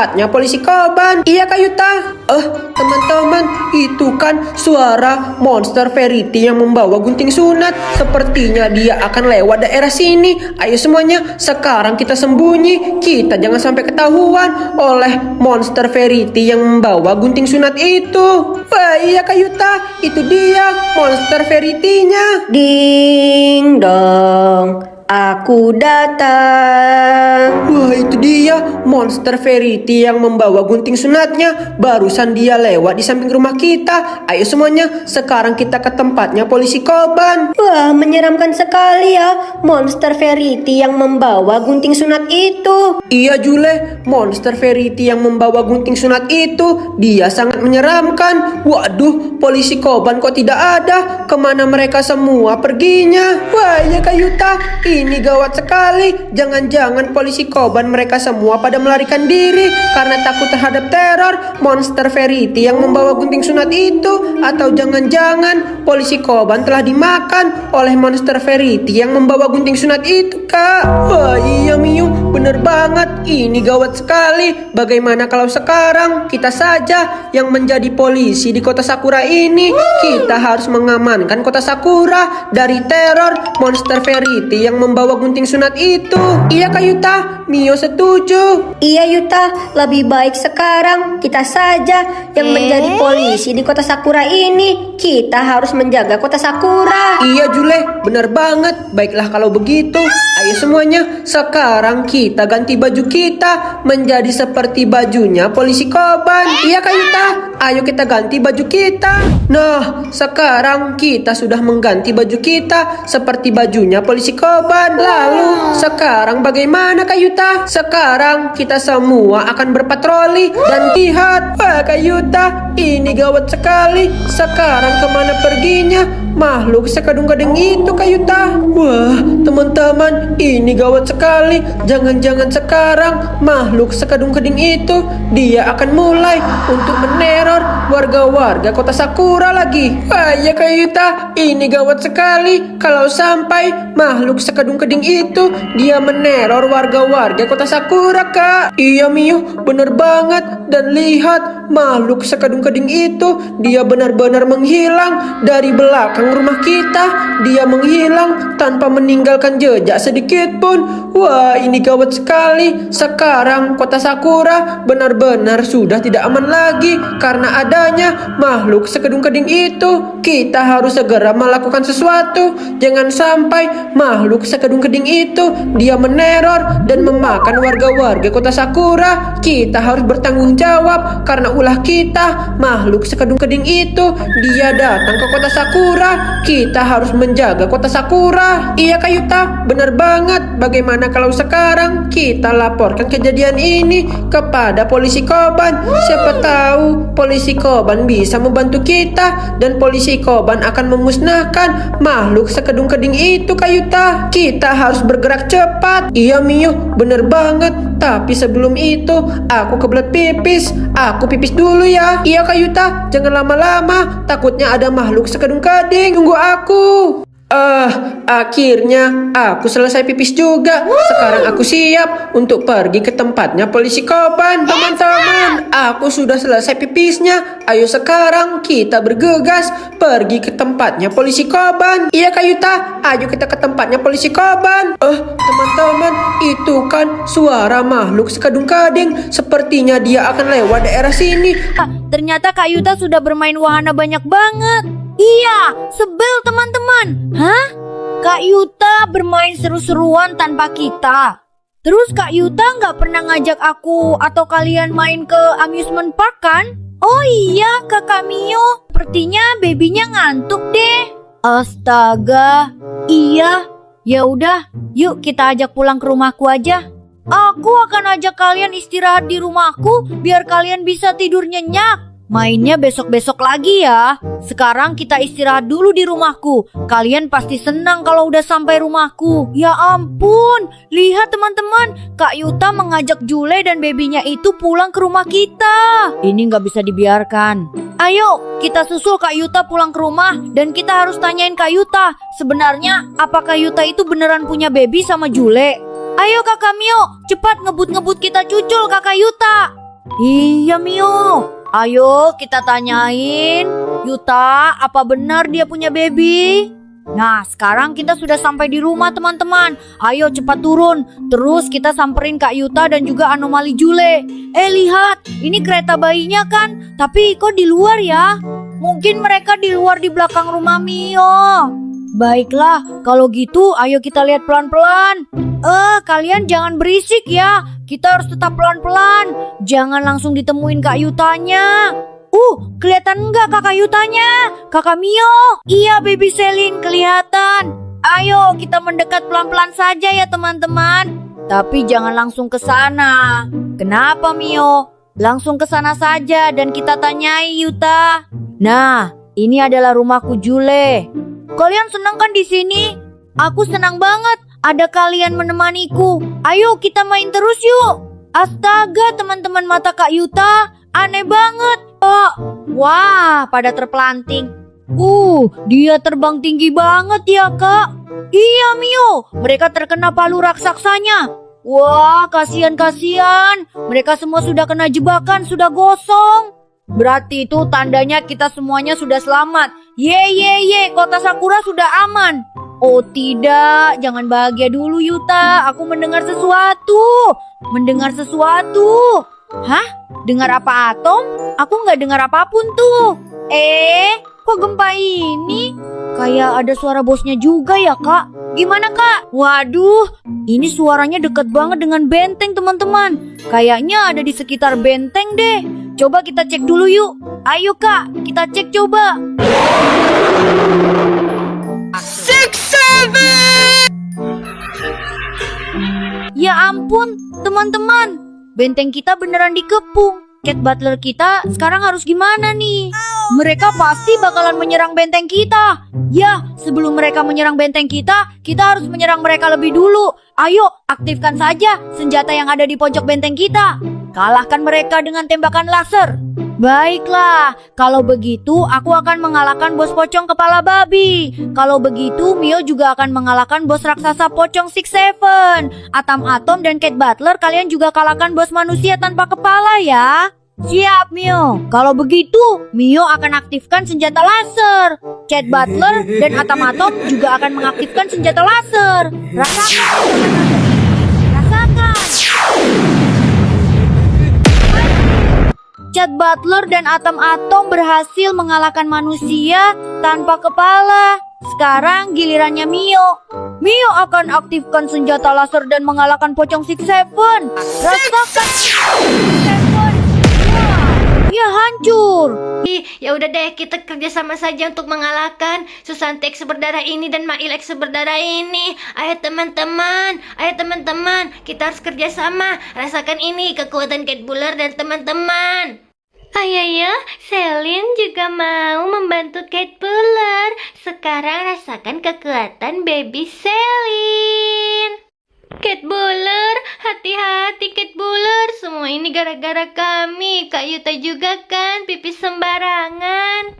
tempatnya polisi Koban. Iya Kak Yuta. Teman-teman, itu kan suara monster Verity yang membawa gunting sunat. Sepertinya dia akan lewat daerah sini. Ayo semuanya, sekarang kita sembunyi. Kita jangan sampai ketahuan oleh monster Verity yang membawa gunting sunat itu. Wah iya Kak Yuta, itu dia monster Verity-nya. Ding dong, aku datang. Wah itu dia monster Verity yang membawa gunting sunatnya. Barusan dia lewat di samping rumah kita. Ayo semuanya, sekarang kita ke tempatnya polisi Koban. Wah, menyeramkan sekali ya monster Verity yang membawa gunting sunat itu. Iya Jule, monster Verity yang membawa gunting sunat itu, dia sangat menyeramkan. Waduh, polisi Koban kok tidak ada? Kemana mereka semua perginya? Wah iya Kak Yuta, ini gawat sekali. Jangan-jangan polisi Koban mereka semua pada melarikan diri karena takut terhadap teror monster Verity yang membawa gunting sunat itu. Atau jangan-jangan polisi Koban telah dimakan oleh monster Verity yang membawa gunting sunat itu Kak. Wah iya Miu, bener banget. Ini gawat sekali. Bagaimana kalau sekarang kita saja yang menjadi polisi di kota Sakura ini? Kita harus mengamankan kota Sakura dari teror monster Verity yang membawa gunting sunat itu. Iya Kak Yuta, Mio setuju. Iya Yuta, lebih baik sekarang kita saja yang menjadi polisi di kota Sakura ini. Kita harus menjaga kota Sakura. Iya Jule, bener banget. Baiklah kalau begitu, ayo semuanya, sekarang kita ganti baju kita menjadi seperti bajunya polisi Koban. Iya Kak Yuta, ayo kita ganti baju kita. Nah, sekarang kita sudah mengganti baju kita seperti bajunya polisi Koban. Lalu, sekarang bagaimana Kak Yuta? Sekarang kita semua akan berpatroli dan lihat. Wah Kak Yuta, ini gawat sekali. Sekarang kemana perginya makhluk sekadung-kadung itu Kak Yuta? Wah teman-teman, ini gawat sekali. Jangan-jangan sekarang makhluk sekadung-kadung itu dia akan mulai untuk meneror warga-warga kota Sakura lagi. Wah ya Kak Yuta, ini gawat sekali. Kalau sampai makhluk sekadung-kadung itu dia meneror warga-warga kota Sakura Kak. Iya Miu, bener banget. Dan lihat, makhluk sekadung-kadung itu dia benar-benar menghilang dari belakang rumah kita. Dia menghilang tanpa meninggalkan jejak sedikit pun. Wah ini gawat sekali. Sekarang kota Sakura benar-benar sudah tidak aman lagi karena adanya makhluk sekadung-kadung itu. Kita harus segera melakukan sesuatu. Jangan sampai makhluk sekadung-kadung itu dia meneror dan memakan warga-warga kota Sakura. Kita harus bertanggung jawab karena ulah kita. Makhluk sekadung-kadung itu dia datang ke kota Sakura. Kita harus menjaga kota Sakura. Iya Kak Yuta, benar banget. Bagaimana kalau sekarang kita laporkan kejadian ini kepada polisi Koban? Siapa tahu polisi Koban bisa membantu kita dan polisi Koban akan memusnahkan makhluk sekadung-kadung itu Kak Yuta. Kita harus bergerak cepat. Iya Mio, benar banget. Tapi sebelum itu aku kebelet pipis. Aku pipis dulu ya. Iya Kak Yuta, jangan lama-lama. Takutnya ada makhluk sekadung-kadung. Tunggu aku. Akhirnya aku selesai pipis juga. Sekarang aku siap untuk pergi ke tempatnya polisi Koban. Teman-teman, aku sudah selesai pipisnya. Ayo sekarang kita bergegas pergi ke tempatnya polisi Koban. Iya Kak Yuta, ayo kita ke tempatnya polisi Koban. Teman-teman, itu kan suara makhluk sekadung-kading. Sepertinya dia akan lewat daerah sini. Ternyata Kak Yuta sudah bermain wahana banyak banget. Iya, sebel teman-teman. Hah? Kak Yuta bermain seru-seruan tanpa kita. Terus Kak Yuta nggak pernah ngajak aku atau kalian main ke amusement park kan? Oh iya, Kakak Mio. Sepertinya babynya ngantuk deh. Astaga. Iya. Ya udah, yuk kita ajak pulang ke rumahku aja. Aku akan ajak kalian istirahat di rumahku biar kalian bisa tidur nyenyak. Mainnya besok-besok lagi ya. Sekarang kita istirahat dulu di rumahku. Kalian pasti senang kalau udah sampai rumahku. Ya ampun, lihat teman-teman, Kak Yuta mengajak Jule dan babynya itu pulang ke rumah kita. Ini nggak bisa dibiarkan. Ayo, kita susul Kak Yuta pulang ke rumah. Dan kita harus tanyain Kak Yuta, sebenarnya apakah Yuta itu beneran punya baby sama Jule? Ayo Kakak Mio, cepat ngebut-ngebut kita cucul Kakak Yuta. Iya Mio, ayo kita tanyain. Yuta, apa benar dia punya baby? Nah, sekarang kita sudah sampai di rumah teman-teman. Ayo cepat turun. Terus kita samperin Kak Yuta dan juga Anomali Jule. Lihat, ini kereta bayinya kan? Tapi kok di luar ya? Mungkin mereka di luar di belakang rumah Mio. Baiklah, kalau gitu ayo kita lihat pelan-pelan. Kalian jangan berisik ya. Kita harus tetap pelan-pelan. Jangan langsung ditemuin Kak Yutanya. Kelihatan enggak kakak Yutanya? Kakak Mio? Iya, Baby Selin kelihatan. Ayo kita mendekat pelan-pelan saja ya teman-teman. Tapi jangan langsung ke sana. Kenapa Mio? Langsung ke sana saja dan kita tanyai Yuta. Nah, ini adalah rumahku Jule. Kalian senang kan di sini? Aku senang banget ada kalian menemaniku. Ayo kita main terus yuk. Astaga teman-teman mata Kak Yuta, aneh banget. Wah, pada terpelanting. Dia terbang tinggi banget ya Kak. Iya Mio, mereka terkena palu raksaksanya. Wah, kasihan. Mereka semua sudah kena jebakan, sudah gosong. Berarti itu tandanya kita semuanya sudah selamat. Ye, kota Sakura sudah aman. Oh tidak, jangan bahagia dulu Yuta. Aku mendengar sesuatu. Hah? Dengar apa Atom? Aku nggak dengar apapun tuh. Kok gempa ini? Kayak ada suara bosnya juga ya Kak. Gimana Kak? Waduh, ini suaranya dekat banget dengan benteng teman-teman. Kayaknya ada di sekitar benteng deh. Coba kita cek dulu yuk. Ayo Kak, kita cek coba. 6, 7. Ya ampun, teman-teman. Benteng kita beneran dikepung. Cat Butler kita sekarang harus gimana nih? Mereka pasti bakalan menyerang benteng kita. Ya, sebelum mereka menyerang benteng kita harus menyerang mereka lebih dulu. Ayo, aktifkan saja senjata yang ada di pojok benteng kita. Kalahkan mereka dengan tembakan laser. Baiklah, kalau begitu aku akan mengalahkan bos pocong kepala babi. Kalau begitu Mio juga akan mengalahkan bos raksasa pocong 6-7. Atom dan Cat Butler kalian juga kalahkan bos manusia tanpa kepala ya. Siap Mio. Kalau begitu Mio akan aktifkan senjata laser. Cat Butler dan Atom juga akan mengaktifkan senjata laser. Rasakan. Cat Butler dan Atom berhasil mengalahkan manusia tanpa kepala. Sekarang gilirannya Mio. Mio akan aktifkan senjata laser dan mengalahkan pocong 6-7. Rasakan 6-7. Ya hancur. Ya udah deh, kita kerja sama saja untuk mengalahkan Susanti X berdarah ini dan Mail X berdarah ini. Ayo teman-teman, kita harus kerja sama. Rasakan ini kekuatan Cat Butler dan teman-teman. Ayo, Selin juga mau membantu Cat Butler. Sekarang rasakan kekuatan Baby Selin. Cat Butler, hati-hati Cat Butler. Semua ini gara-gara kami. Kak Yuta juga kan pipis sembarangan.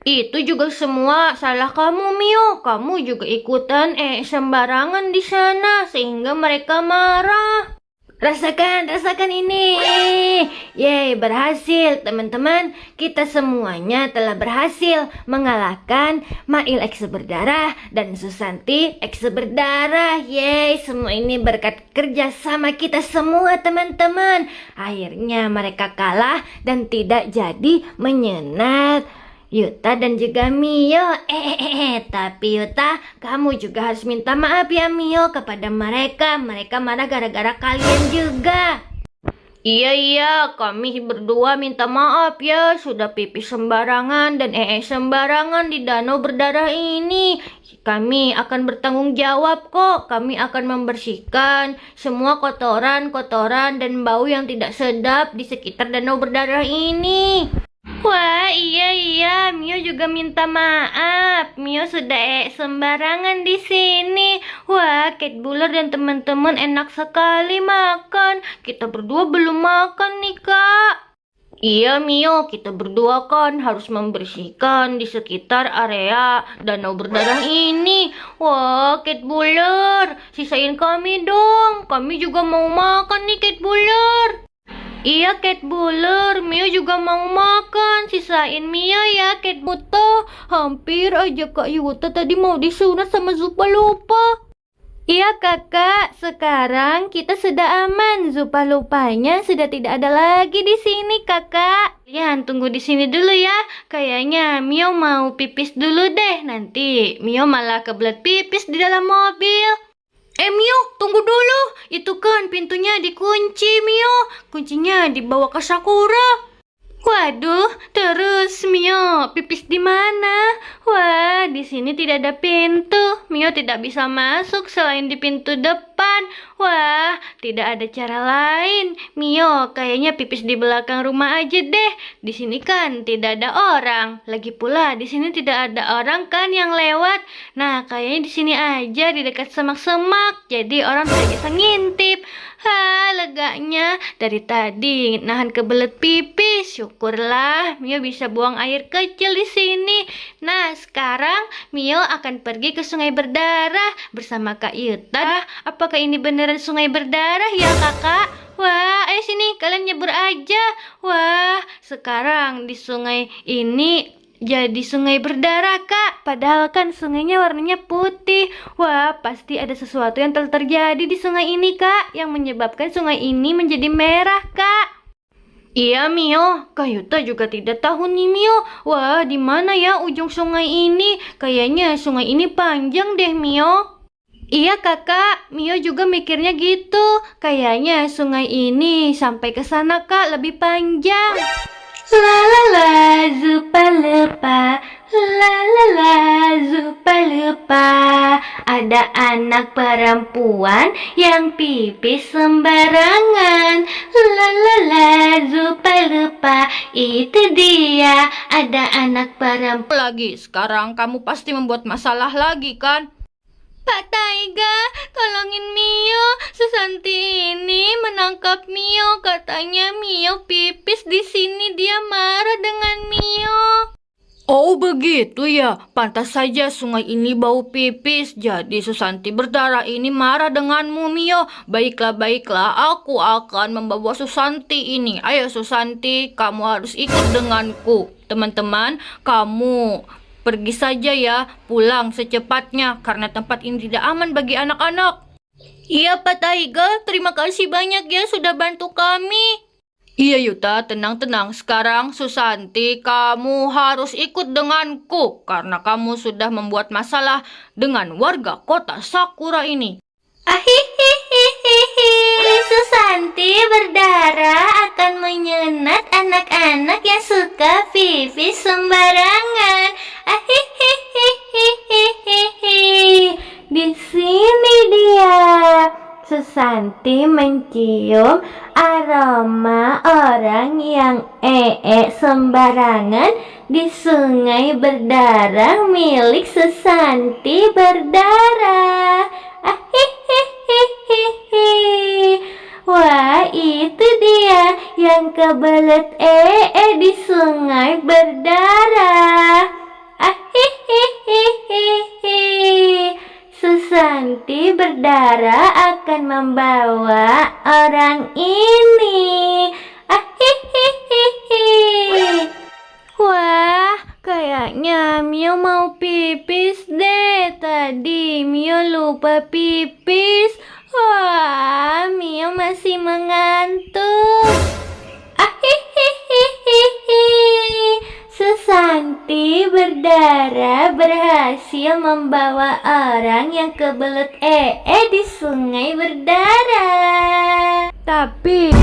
Itu juga semua salah kamu Mio. Kamu juga ikutan sembarangan di sana sehingga mereka marah. Rasakan ini. Yeay, berhasil teman-teman. Kita semuanya telah berhasil mengalahkan Mail X berdarah dan Susanti X berdarah. Yeay, semua ini berkat kerja sama kita semua teman-teman. Akhirnya mereka kalah dan tidak jadi menyenat Yuta dan juga Mio. Tapi Yuta, kamu juga harus minta maaf ya Mio kepada mereka. Mereka marah gara-gara kalian juga. Iya, kami berdua minta maaf ya. Sudah pipis sembarangan dan sembarangan di danau berdarah ini. Kami akan bertanggung jawab kok. Kami akan membersihkan semua kotoran dan bau yang tidak sedap di sekitar danau berdarah ini. Wah, iya, Mio juga minta maaf. Mio sudah sembarangan di sini. Wah, Cat Butler dan teman-teman enak sekali makan. Kita berdua belum makan nih, Kak. Iya, Mio, kita berdua kan harus membersihkan di sekitar area danau berdarah ini. Wah, Cat Butler, sisain kami dong. Kami juga mau makan nih, Cat Butler. Iya, Cat Buller, Mio juga mau makan. Sisain Mio ya, Cat Buto. Hampir aja Kak Yuta tadi mau disunat sama Zupa lupa. Iya kakak, sekarang kita sudah aman. Zupa lupanya sudah tidak ada lagi di sini kakak. Kalian tunggu di sini dulu ya. Kayaknya Mio mau pipis dulu deh. Nanti Mio malah kebelet pipis di dalam mobil. Mio, tunggu dulu. Itu kan pintunya dikunci, Mio. Kuncinya dibawa ke Sakura. Waduh, terus Mio pipis di mana? Wah, di sini tidak ada pintu. Mio tidak bisa masuk selain di pintu depan. Wah, tidak ada cara lain. Mio kayaknya pipis di belakang rumah aja deh. Di sini kan tidak ada orang. Lagi pula di sini tidak ada orang kan yang lewat. Nah, kayaknya di sini aja di dekat semak-semak. Jadi orang tidak bisa ngintip. Leganya dari tadi nahan kebelet pipis. Syukurlah Mio bisa buang air kecil di sini. Nah, sekarang Mio akan pergi ke sungai berdarah bersama Kak Yuta. Apakah ini beneran sungai berdarah ya kakak? Wah, ayo sini kalian nyebur aja. Wah, sekarang di sungai ini jadi sungai berdarah kak. Padahal kan sungainya warnanya putih. Wah, pasti ada sesuatu yang telah terjadi di sungai ini kak, yang menyebabkan sungai ini menjadi merah kak. Iya Mio, Kak Yuta juga tidak tahu nih Mio. Wah, di mana ya ujung sungai ini? Kayaknya sungai ini panjang deh Mio. Iya kakak, Mio juga mikirnya gitu. Kayaknya sungai ini sampai ke sana kak, lebih panjang. La la la, Zupa lupa. La la la, Zupa lupa. Ada anak perempuan yang pipis sembarangan. La la la, Zupa lupa. Itu dia, ada anak perempuan. Lagi, sekarang kamu pasti membuat masalah lagi kan? Pak Taiga, tolongin Mio. Susanti ini menangkap Mio. Katanya Mio pipis di sini. Dia marah dengan Mio. Oh begitu ya, pantas saja sungai ini bau pipis. Jadi Susanti berdarah ini marah denganmu Mio. Baiklah, aku akan membawa Susanti ini. Ayo Susanti, kamu harus ikut denganku. Teman-teman, kamu pergi saja ya, pulang secepatnya karena tempat ini tidak aman bagi anak-anak. Iya Pak Taiga, terima kasih banyak ya sudah bantu kami. Iya Yuta, tenang-tenang. Sekarang Susanti, kamu harus ikut denganku karena kamu sudah membuat masalah dengan warga kota Sakura ini. Ahihihihihi, Susanti berdarah akan menyenat anak-anak yang suka pipis sembarangan. Ahihihihihihi, di sini dia. Susanti mencium aroma orang yang sembarangan di sungai berdarah milik Susanti berdarah. Wah, itu dia yang kebelet di sungai berdarah. Susanti berdarah akan membawa orang ini. Wah, kayaknya Mio mau pipis deh. Tadi Mio lupa pipis. Wah, Mio masih mengantuk. Susanti berdarah berhasil membawa orang yang kebelet di sungai berdarah. Tapi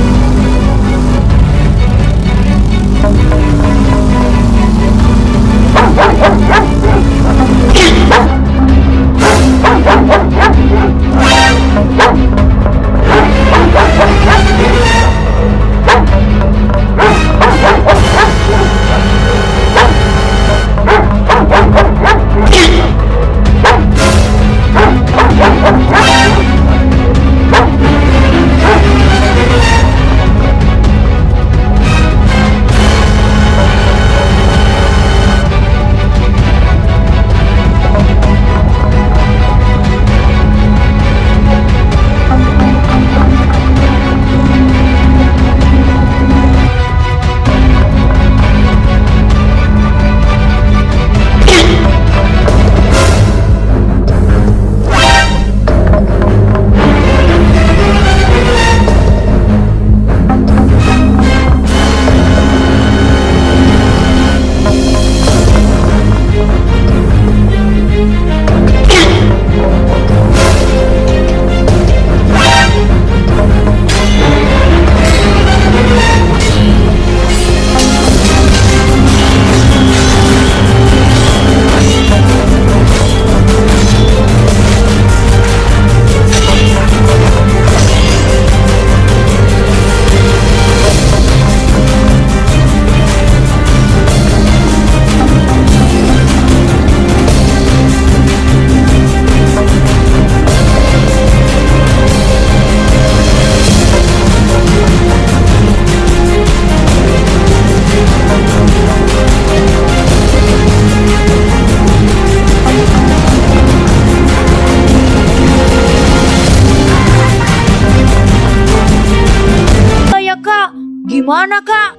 gimana, Kak?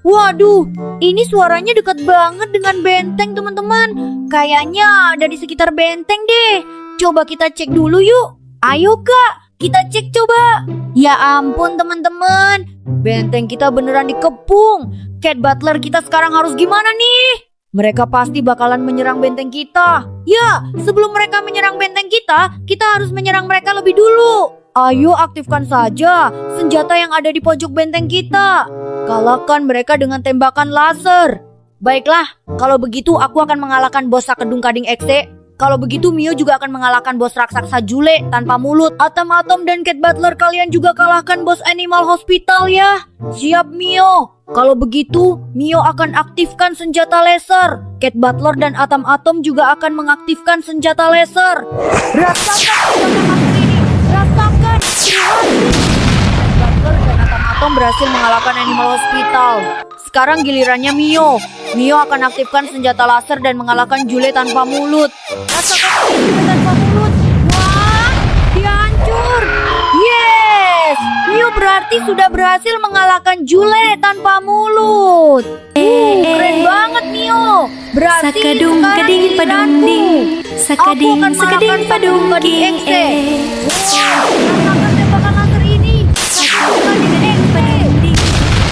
Waduh, ini suaranya dekat banget dengan benteng, teman-teman. Kayaknya ada di sekitar benteng deh. Coba kita cek dulu yuk. Ayo, Kak, kita cek coba. Ya ampun, teman-teman. Benteng kita beneran dikepung. Cat Butler kita sekarang harus gimana nih? Mereka pasti bakalan menyerang benteng kita. Ya, sebelum mereka menyerang benteng kita harus menyerang mereka lebih dulu. Ayo aktifkan saja senjata yang ada di pojok benteng kita. Kalahkan mereka dengan tembakan laser. Baiklah, kalau begitu aku akan mengalahkan bos Sakedung Kading Ekse. Kalau begitu Mio juga akan mengalahkan bos raksasa Jule tanpa mulut. Atom dan Cat Butler kalian juga kalahkan bos Animal Hospital ya. Siap Mio. Kalau begitu Mio akan aktifkan senjata laser. Cat Butler dan Atom juga akan mengaktifkan senjata laser. Rasakan senjata ini. Rasakan. Butler dan Atom berhasil mengalahkan Animal Hospital. Sekarang gilirannya Mio. Mio akan aktifkan senjata laser dan mengalahkan Jule tanpa mulut. Rasakan Jule tanpa mulut. Wah, dia hancur. Yes, Mio berarti sudah berhasil mengalahkan Jule tanpa mulut. Keren banget Mio. Berarti Sakadung sekarang kading padung giliranku. ding, sakading Aku akan sakading mengalahkan padung Kading ding. Ekse. Rasakan tembakan laser ini. Sakadung Kading Ekse.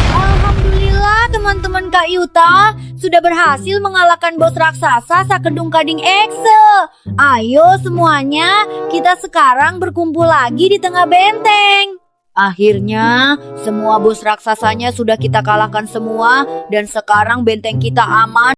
Alhamdulillah teman-teman Kak Yuta sudah berhasil mengalahkan bos raksasa Sakedung Kading Ekse. Ayo semuanya kita sekarang berkumpul lagi di tengah benteng. Akhirnya semua bos raksasanya sudah kita kalahkan semua dan sekarang benteng kita aman.